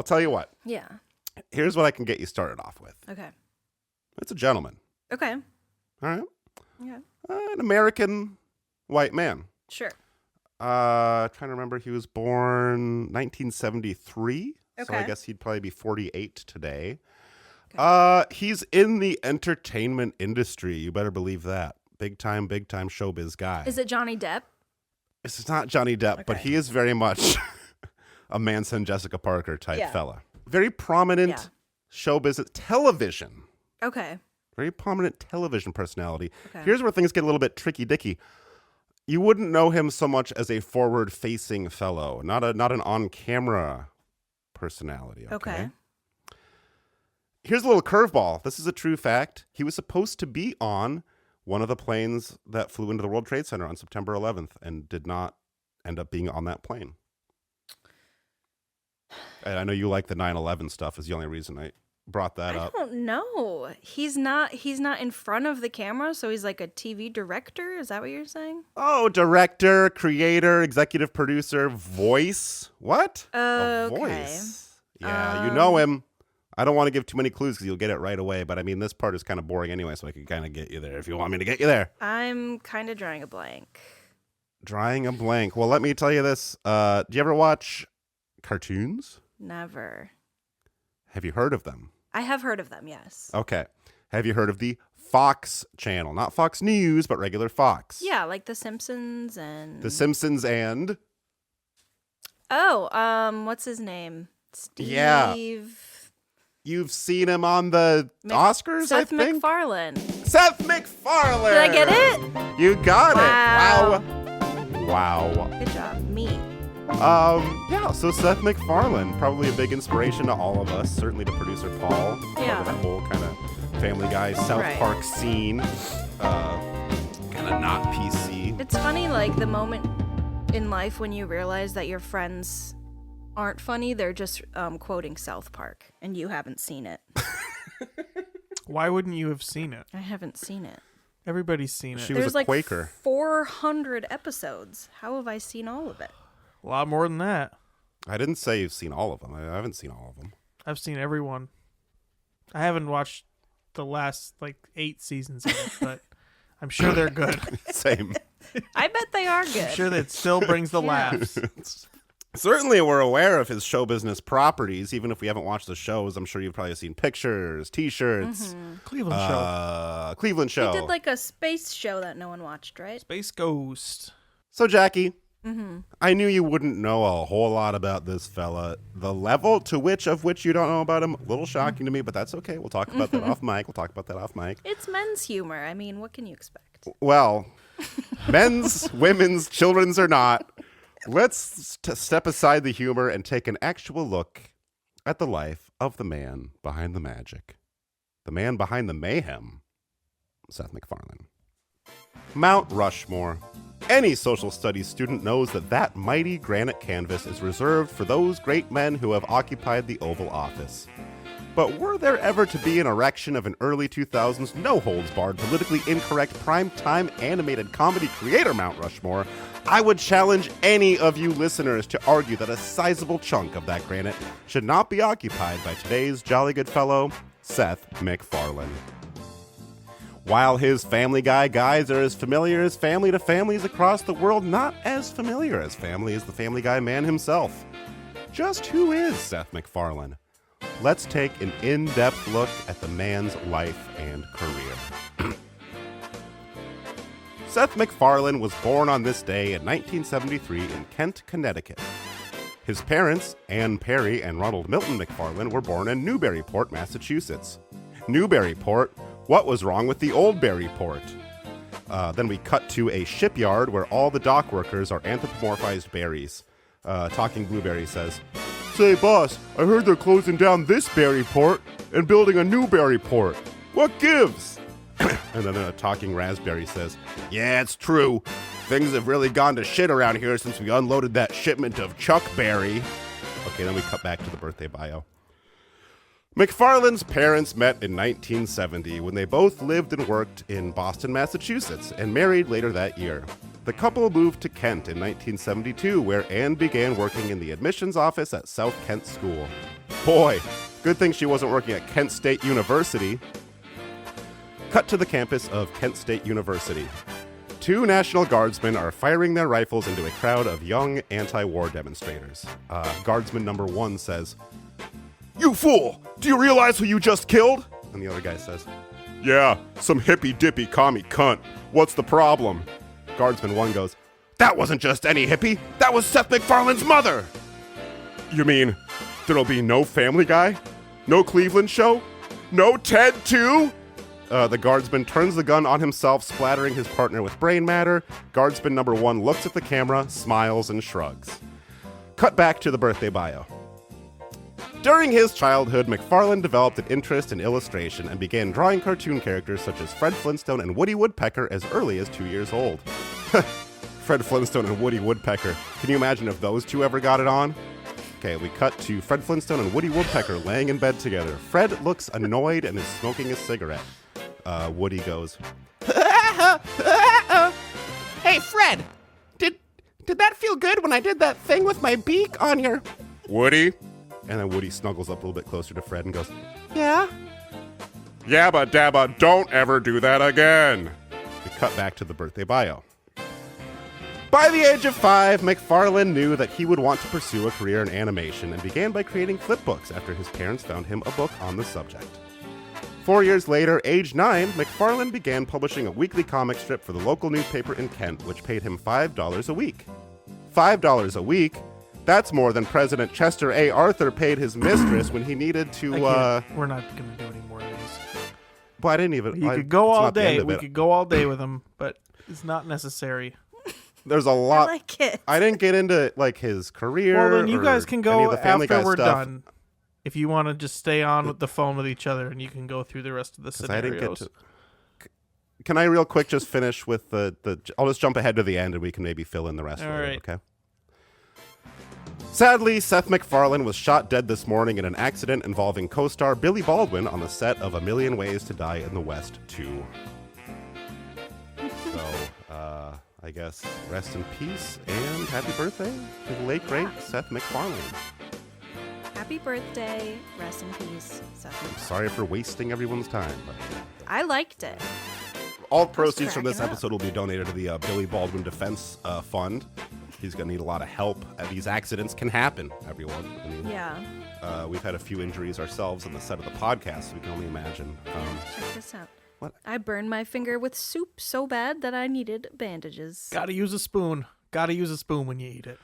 I'll tell you what. Yeah. Here's what I can get you started off with. Okay. It's a gentleman. Okay. All right. Yeah. An American white man. Sure. Trying to remember, he was born 1973. Okay. So I guess he'd probably be 48 today. Okay. He's in the entertainment industry. You better believe that. Big time showbiz guy. Is it Johnny Depp? It's not Johnny Depp, but he is very much a Manson, Jessica Parker type fella. Very prominent showbiz television. Okay. Very prominent television personality. Okay. Here's where things get a little bit tricky-dicky. You wouldn't know him so much as a forward-facing fellow, not an on-camera personality. Okay. Here's a little curveball. This is a true fact. He was supposed to be on one of the planes that flew into the World Trade Center on September 11th and did not end up being on that plane. And I know you like the 9/11 stuff is the only reason I brought that up. I don't know. He's not in front of the camera, so he's like a TV director? Is that what you're saying? Oh, director, creator, executive producer, voice. What? A voice. Yeah, you know him. I don't want to give too many clues because you'll get it right away. But I mean, this part is kind of boring anyway, so I can kind of get you there if you want me to get you there. I'm kind of drawing a blank. Drawing a blank. Well, let me tell you this. Do you ever watch cartoons? Never. Have you heard of them? I have heard of them, yes. Okay. Have you heard of the Fox channel? Not Fox News, but regular Fox. Yeah, like The Simpsons and... The Simpsons and... Oh, what's his name? Steve... Yeah. You've seen him on the Oscars, Seth I think? MacFarlane. Seth MacFarlane! Did I get it? You got Wow. it. Wow. Good job. Me. Yeah, so Seth MacFarlane, probably a big inspiration to all of us, certainly to producer Paul. Yeah. That whole kind of Family Guy, South Park scene. Kind of not PC. It's funny, like, the moment in life when you realize that your friends aren't funny, they're just quoting South Park, and you haven't seen it. Why wouldn't you have seen it? I haven't seen it. Everybody's seen it. She was There's a like Quaker. 400 episodes. How have I seen all of it? A lot more than that. I didn't say you've seen all of them. I haven't seen all of them. I've seen everyone. I haven't watched the last 8 seasons of it, but I'm sure they're good. Same. I bet they are good. I'm sure that it still brings the laughs. Certainly we're aware of his show business properties. Even if we haven't watched the shows, I'm sure you've probably seen pictures, T-shirts. Mm-hmm. Cleveland Show. He did like a space show that no one watched, right? Space Ghost. So, Jackie, Mm-hmm. I knew you wouldn't know a whole lot about this fella. The level to which you don't know about him, a little shocking to me, but that's okay. We'll talk about that off mic. It's men's humor. I mean, what can you expect? Well, men's, women's, children's or not, let's step aside the humor and take an actual look at the life of the man behind the magic. The man behind the mayhem, Seth MacFarlane. Mount Rushmore. Any social studies student knows that mighty granite canvas is reserved for those great men who have occupied the Oval Office. But were there ever to be an erection of an early 2000s, no-holds-barred, politically incorrect, prime-time animated comedy creator Mount Rushmore, I would challenge any of you listeners to argue that a sizable chunk of that granite should not be occupied by today's jolly good fellow, Seth MacFarlane. While his Family Guy guys are as familiar as family to families across the world, not as familiar as family as the Family Guy man himself. Just who is Seth MacFarlane? Let's take an in-depth look at the man's life and career. Seth MacFarlane was born on this day in 1973 in Kent, Connecticut. His parents, Ann Perry and Ronald Milton MacFarlane, were born in Newburyport, Massachusetts. Newburyport? What was wrong with the old Berryport? Then we cut to a shipyard where all the dock workers are anthropomorphized berries. Talking Blueberry says, "Say, boss, I heard they're closing down this Berryport and building a new Berryport. What gives?" And then a Talking Raspberry says, "Yeah, it's true. Things have really gone to shit around here since we unloaded that shipment of Chuck Berry." Okay, then we cut back to the birthday bio. MacFarlane's parents met in 1970 when they both lived and worked in Boston, Massachusetts, and married later that year. The couple moved to Kent in 1972, where Anne began working in the admissions office at South Kent School. Boy, good thing she wasn't working at Kent State University. Cut to the campus of Kent State University. 2 National Guardsmen are firing their rifles into a crowd of young anti-war demonstrators. Guardsman number 1 says, "You fool! Do you realize who you just killed?" And the other guy says, "Yeah, some hippy-dippy commie cunt. What's the problem?" Guardsman 1 goes, "That wasn't just any hippie. That was Seth MacFarlane's mother." "You mean there'll be no Family Guy? No Cleveland Show? No Ted too?" The guardsman turns the gun on himself, splattering his partner with brain matter. Guardsman number 1 looks at the camera, smiles, and shrugs. Cut back to the birthday bio. During his childhood, MacFarlane developed an interest in illustration and began drawing cartoon characters such as Fred Flintstone and Woody Woodpecker as early as 2 years old. Fred Flintstone and Woody Woodpecker. Can you imagine if those two ever got it on? Okay, we cut to Fred Flintstone and Woody Woodpecker laying in bed together. Fred looks annoyed and is smoking a cigarette. Woody goes, "Hey, Fred, did that feel good when I did that thing with my beak on your..." "Woody?" And then Woody snuggles up a little bit closer to Fred and goes, "Yeah?" "Yabba dabba, don't ever do that again." We cut back to the birthday bio. By the age of 5, MacFarlane knew that he would want to pursue a career in animation and began by creating flipbooks after his parents found him a book on the subject. 4 years later, age 9, MacFarlane began publishing a weekly comic strip for the local newspaper in Kent, which paid him $5 a week. $5 a week? That's more than President Chester A. Arthur paid his mistress when he needed to, We're not going to do any more of these. Well, I didn't even... You could go all day. We could go all day with them, but it's not necessary. There's a lot... I like it. I didn't get into, like, his career. Well, then you or guys can any go of the Family after Guy we're stuff. done. If you want to just stay on with the phone with each other, and you can go through the rest of the 'Cause I didn't scenarios. get to... Can I real quick just finish with the... I'll just jump ahead to the end and we can maybe fill in the rest All of it, right. okay? Sadly, Seth MacFarlane was shot dead this morning in an accident involving co-star Billy Baldwin on the set of A Million Ways to Die in the West 2. So, I guess rest in peace and happy birthday to the late great Seth MacFarlane. Happy birthday. Rest in peace, Seth MacFarlane. Sorry for wasting everyone's time, but I liked it. all proceeds from this cracking up. episode will be donated to the Billy Baldwin Defense Fund. He's going to need a lot of help. These accidents can happen, everyone. I mean, Yeah. we've had a few injuries ourselves on the set of the podcast, so we can only imagine. Check this out. What? I burned my finger with soup so bad that I needed bandages. Gotta use a spoon. Gotta use a spoon when you eat it.